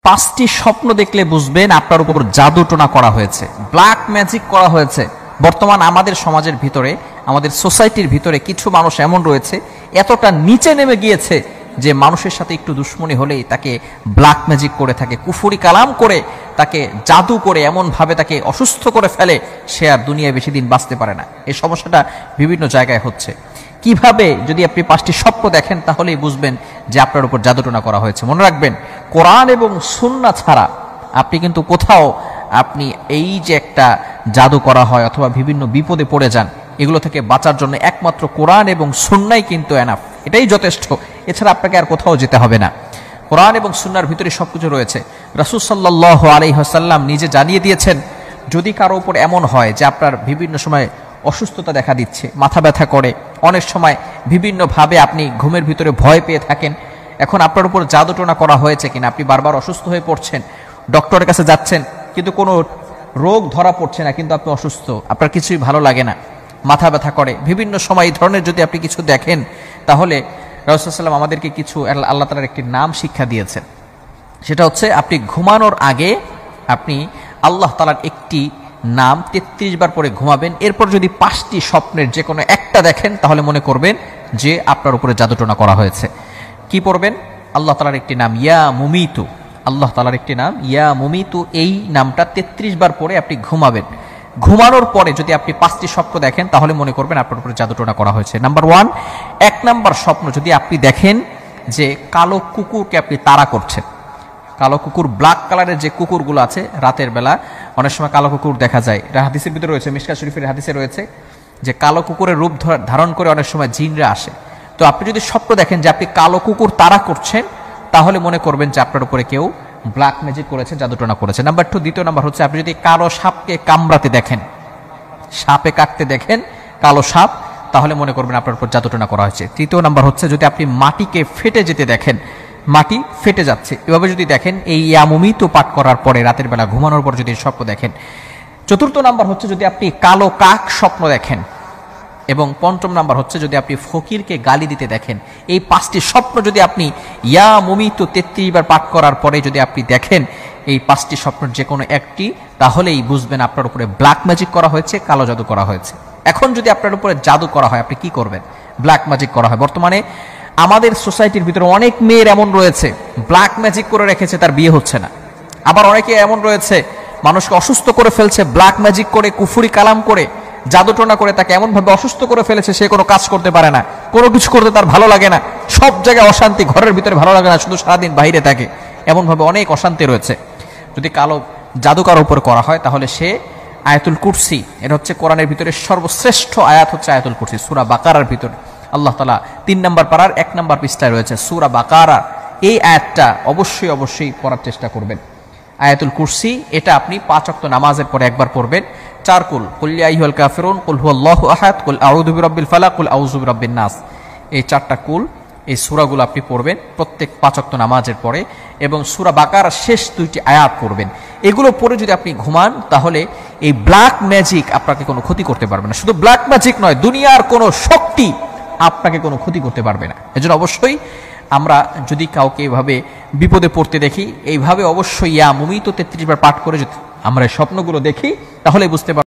পাঁচটি স্বপ্ন দেখলে বুঝবেন আপনার উপর জাদু টোনা করা হয়েছে, ব্ল্যাক ম্যাজিক করা হয়েছে। বর্তমান আমাদের সমাজের ভিতরে, আমাদের সোসাইটির ভিতরে কিছু মানুষ এমন রয়েছে, এতটা নিচে নেমে গিয়েছে যে মানুষের সাথে একটু দুশ্মনী হলেই তাকে ব্ল্যাক ম্যাজিক করে থাকে, কুফরি কালাম করে, তাকে জাদু করে এমনভাবে তাকে অসুস্থ করে ফেলে, সে আর দুনিয়ায় বেশি দিন বাঁচতে পারে না। এই সমস্যাটা বিভিন্ন জায়গায় হচ্ছে। কিভাবে, যদি আপনি পাঁচটি স্বপ্ন দেখেন তাহলেই বুঝবেন যে আপনার উপর জাদুটোনা করা হয়েছে। মনে রাখবেন, কোরআন এবং সুন্নাহ ছাড়া আপনি কিন্তু কোথাও আপনি এই যে একটা জাদু করা হয় অথবা বিভিন্ন বিপদে পড়ে যান, এগুলো থেকে বাঁচার জন্য একমাত্র কোরআন এবং সুন্নাহই কিন্তু এনাফ, এটাই যথেষ্ট। এছাড়া আপনাকে আর কোথাও যেতে হবে না। কোরআন এবং সুন্নাহর ভিতরে সবকিছু রয়েছে। রাসূল সাল্লাল্লাহু আলাইহি ওয়াসাল্লাম নিজে জানিয়ে দিয়েছেন, যদি কারো উপর এমন হয় যে আপনার বিভিন্ন সময় অসুস্থতা দেখা দিচ্ছে, মাথা ব্যথা করে, অনেক সময় বিভিন্নভাবে আপনি ঘুমের ভিতরে ভয় পেয়ে থাকেন, এখন আপনার উপর জাদুটোনা করা হয়েছে কিনা, আপনি বারবার অসুস্থ হয়ে পড়ছেন, ডক্টরের কাছে যাচ্ছেন কিন্তু কোনো রোগ ধরা পড়ছে না, কিন্তু আপনি অসুস্থ, আপনার কিছুই ভালো লাগে না, মাথা ব্যথা করে, বিভিন্ন সময় এই ধরনের যদি আপনি কিছু দেখেন, তাহলে রাসূল সাল্লাল্লাহু আলাইহি ওয়াসাল্লাম আমাদেরকে কিছু আল্লাহ তাআলার একটি নাম শিক্ষা দিয়েছেন। সেটা হচ্ছে, আপনি ঘুমানোর আগে আপনি আল্লাহ তাআলার একটি নাম 33 বার পরে ঘুমাবেন। এরপর যদি 5টি স্বপ্নের যে কোনো একটা দেখেন, তাহলে মনে করবেন যে আপনার উপরে জাদুটোনা করা হয়েছে। কি পড়বেন? আল্লাহ তাআলার একটি নাম ইয়া মুমিতু, আল্লাহ তাআলার একটি নাম ইয়া মুমিতু, এই নামটা 33 বার পরে আপনি ঘুমাবেন। ঘুমানোর পরে যদি আপনি 5টি স্বপ্ন দেখেন, তাহলে মনে করবেন আপনার উপরে জাদুটোনা করা হয়েছে। নাম্বার 1, 1 নাম্বার স্বপ্ন যদি আপনি দেখেন যে কালো কুকুরকে আপনি তাড়া করছেন, কালো কুকুর, ব্ল্যাক কালারের যে কুকুরগুলো আছে, রাতের বেলা অনেক সময় কালো কুকুর দেখা যায়, এটা হাদিসের ভিতরে রয়েছে, মিশকাত শরীফের হাদিসে রয়েছে যে কালো কুকুরের রূপ ধারণ করে অনেক সময় জিনরা আসে। তো আপনি যদি স্বপ্ন দেখেন যে আপনি কালো কুকুর তাড়া করছেন, তাহলে মনে করবেন যে আপনার উপরে কেউ ব্ল্যাক ম্যাজিক করেছে, জাদুটোনা করেছে। নাম্বার 2, দ্বিতীয় নাম্বার হচ্ছে, আপনি যদি কালো সাপকে কামড়াতে দেখেন, সাপে কাটতে দেখেন কালো সাপ, তাহলে মনে করবেন আপনার উপর জাদুটোনা করা হয়েছে। তৃতীয় নাম্বার হচ্ছে, যদি আপনি মাটিকে ফেটে যেতে দেখেন, মাটি ফেটে যাচ্ছে, এভাবে যদি দেখেন, এই ইয়া মুমিতু পাঠ করার পরে রাতের বেলা ঘুমানোর পর যদি স্বপ্ন দেখেন। চতুর্থ নাম্বার হচ্ছে, যদি আপনি কালো কাক স্বপ্ন দেখেন। এবং পঞ্চম নাম্বার হচ্ছে, যদি আপনি ফকিরকে গালি দিতে দেখেন। এই 5টি স্বপ্ন যদি আপনি ইয়া মুমিতু 33 বার পাঠ করার পরে যদি আপনি দেখেন, এই 5টি স্বপ্নের যে কোনো একটি, তাহলেই বুঝবেন আপনার উপরে ব্ল্যাক ম্যাজিক করা হয়েছে, কালো জাদু করা হয়েছে। এখন যদি আপনার উপরে জাদু করা হয়, আপনি কি করবেন? ব্ল্যাক ম্যাজিক করা হয়। বর্তমানে আমাদের সোসাইটির ভিতরে অনেক মেয়ের এমন রয়েছে, ব্ল্যাক ম্যাজিক করে রেখেছে, তার বিয়ে হচ্ছে না। আবার অনেকে এমন রয়েছে, মানুষকে অসুস্থ করে ফেলছে, ব্ল্যাক ম্যাজিক করে, কুফরি কালাম করে, জাদুটোনা করে তাকে এমনভাবে অসুস্থ করে ফেলেছে, সে কোনো কাজ করতে পারে না, কোনো কিছু করতে তার ভালো লাগে না, সব জায়গায় অশান্তি, ঘরের ভিতরে ভালো লাগে না, শুধু সারাদিন বাইরে থাকে, এমনভাবে অনেক অশান্তি রয়েছে। যদি কালো জাদুকার উপর করা হয়, তাহলে সে আয়াতুল কুরসি, এটা হচ্ছে কোরআনের ভিতরে সর্বশ্রেষ্ঠ আয়াত হচ্ছে আয়াতুল কুরসি, সূরা বাকারার ভিতরে আল্লাহ তাআলা 3 নম্বর পারার 1 নম্বর পৃষ্ঠায় রয়েছে সূরা বাকারা। এই আয়াতটা অবশ্যই পড়ার চেষ্টা করবেন। আয়াতুল কুরসি, এটা আপনি 5 ওয়াক্ত নামাজের পরে একবার পড়বেন। 4 কুল, কুল ইয়া আইয়ুহাল কাফিরুন, কুল হুয়াল্লাহু আহাদ, কুল আউযু বিরাব্বিল ফালাক, কুল আউযু বিরাব্বিন নাস, এই 4টা কুল, এই সূরাগুলো আপনি পড়বেন প্রত্যেক 5 ওয়াক্ত নামাজের পরে, এবং সূরা বাকারার শেষ 2টি আয়াত পড়বেন। এগুলো পড়ে যদি আপনি ঘুমান, তাহলে এই ব্ল্যাক ম্যাজিক আপনাকে কোনো ক্ষতি করতে পারবে না। শুধু ব্ল্যাক ম্যাজিক নয়, দুনিয়ার কোনো শক্তি আপনাকে কোনো ক্ষতি করতে পারবে না। এজন্য অবশ্যই আমরা যদি কাউকে এভাবে বিপদে পড়তে দেখি, এইভাবে অবশ্যই ইয়া মুমিতু 33 বার পাঠ করে যদি আমরা স্বপ্নগুলো দেখি, তাহলে বুঝতে পারবো